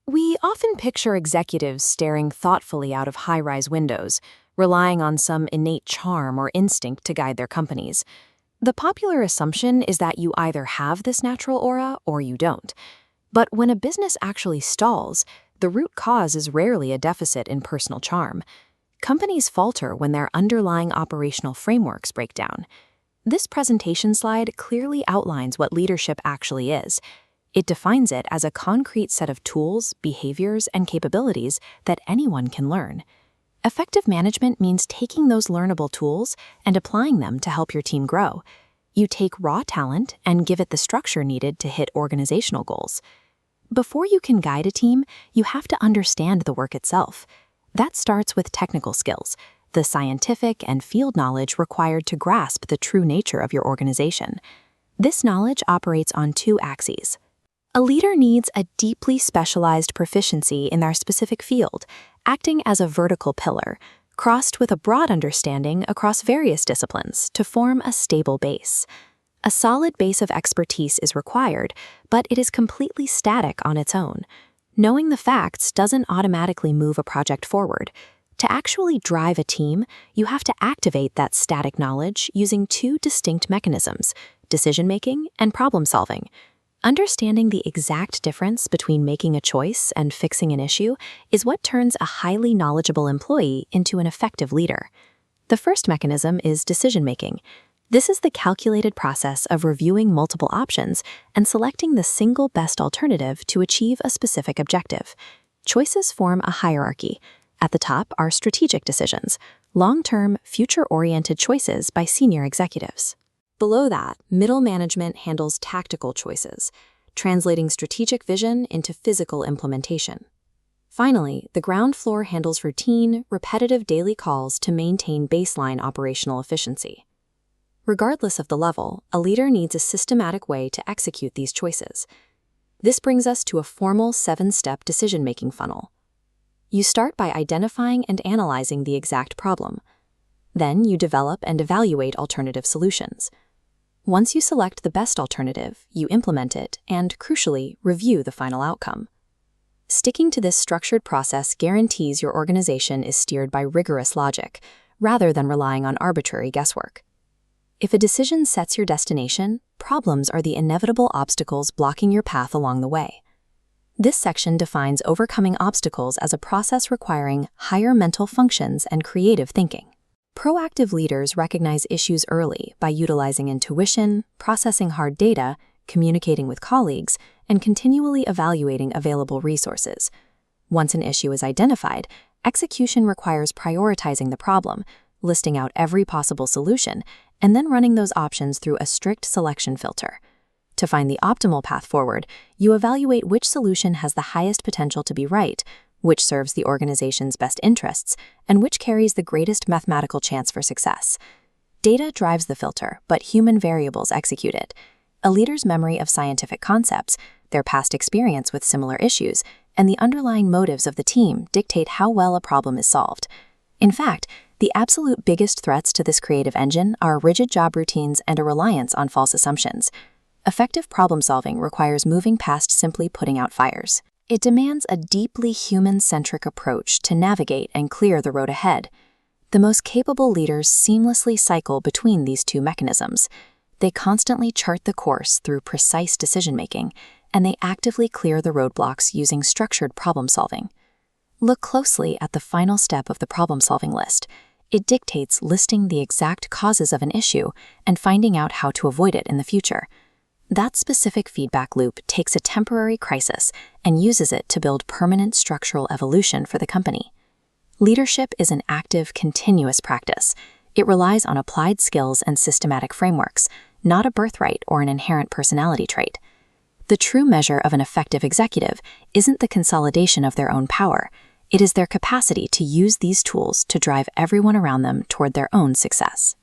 We often picture executives staring thoughtfully out of high-rise windows, relying on some innate charm or instinct to guide their companies. The popular assumption is that you either have this natural aura or you don't. But when a business actually stalls, the root cause is rarely a deficit in personal charm. Companies falter when their underlying operational frameworks break down. This presentation slide clearly outlines what leadership actually is. It defines it as a concrete set of tools, behaviors, and capabilities that anyone can learn. Effective management means taking those learnable tools and applying them to help your team grow. You take raw talent and give it the structure needed to hit organizational goals. Before you can guide a team, you have to understand the work itself. That starts with technical skills, the scientific and field knowledge required to grasp the true nature of your organization. This knowledge operates on two axes. A leader needs a deeply specialized proficiency in their specific field, acting as a vertical pillar, crossed with a broad understanding across various disciplines to form a stable base. A solid base of expertise is required, but it is completely static on its own. Knowing the facts doesn't automatically move a project forward. To actually drive a team, you have to activate that static knowledge using two distinct mechanisms: decision-making and problem-solving. Understanding the exact difference between making a choice and fixing an issue is what turns a highly knowledgeable employee into an effective leader. The first mechanism is decision-making. This is the calculated process of reviewing multiple options and selecting the single best alternative to achieve a specific objective. Choices form a hierarchy. At the top are strategic decisions, long-term, future-oriented choices by senior executives. Below that, middle management handles tactical choices, translating strategic vision into physical implementation. Finally, the ground floor handles routine, repetitive daily calls to maintain baseline operational efficiency. Regardless of the level, a leader needs a systematic way to execute these choices. This brings us to a formal 7-step decision-making funnel. You start by identifying and analyzing the exact problem. Then you develop and evaluate alternative solutions. Once you select the best alternative, you implement it and, crucially, review the final outcome. Sticking to this structured process guarantees your organization is steered by rigorous logic, rather than relying on arbitrary guesswork. If a decision sets your destination, problems are the inevitable obstacles blocking your path along the way. This section defines overcoming obstacles as a process requiring higher mental functions and creative thinking. Proactive leaders recognize issues early by utilizing intuition, processing hard data, communicating with colleagues, and continually evaluating available resources. Once an issue is identified, execution requires prioritizing the problem, listing out every possible solution, and then running those options through a strict selection filter. To find the optimal path forward, you evaluate which solution has the highest potential to be right, which serves the organization's best interests, and which carries the greatest mathematical chance for success. Data drives the filter, but human variables execute it. A leader's memory of scientific concepts, their past experience with similar issues, and the underlying motives of the team dictate how well a problem is solved. In fact, the absolute biggest threats to this creative engine are rigid job routines and a reliance on false assumptions. Effective problem-solving requires moving past simply putting out fires. It demands a deeply human-centric approach to navigate and clear the road ahead. The most capable leaders seamlessly cycle between these two mechanisms. They constantly chart the course through precise decision-making, and they actively clear the roadblocks using structured problem-solving. Look closely at the final step of the problem-solving list. It dictates listing the exact causes of an issue and finding out how to avoid it in the future. That specific feedback loop takes a temporary crisis and uses it to build permanent structural evolution for the company. Leadership is an active, continuous practice. It relies on applied skills and systematic frameworks, not a birthright or an inherent personality trait. The true measure of an effective executive isn't the consolidation of their own power. It is their capacity to use these tools to drive everyone around them toward their own success.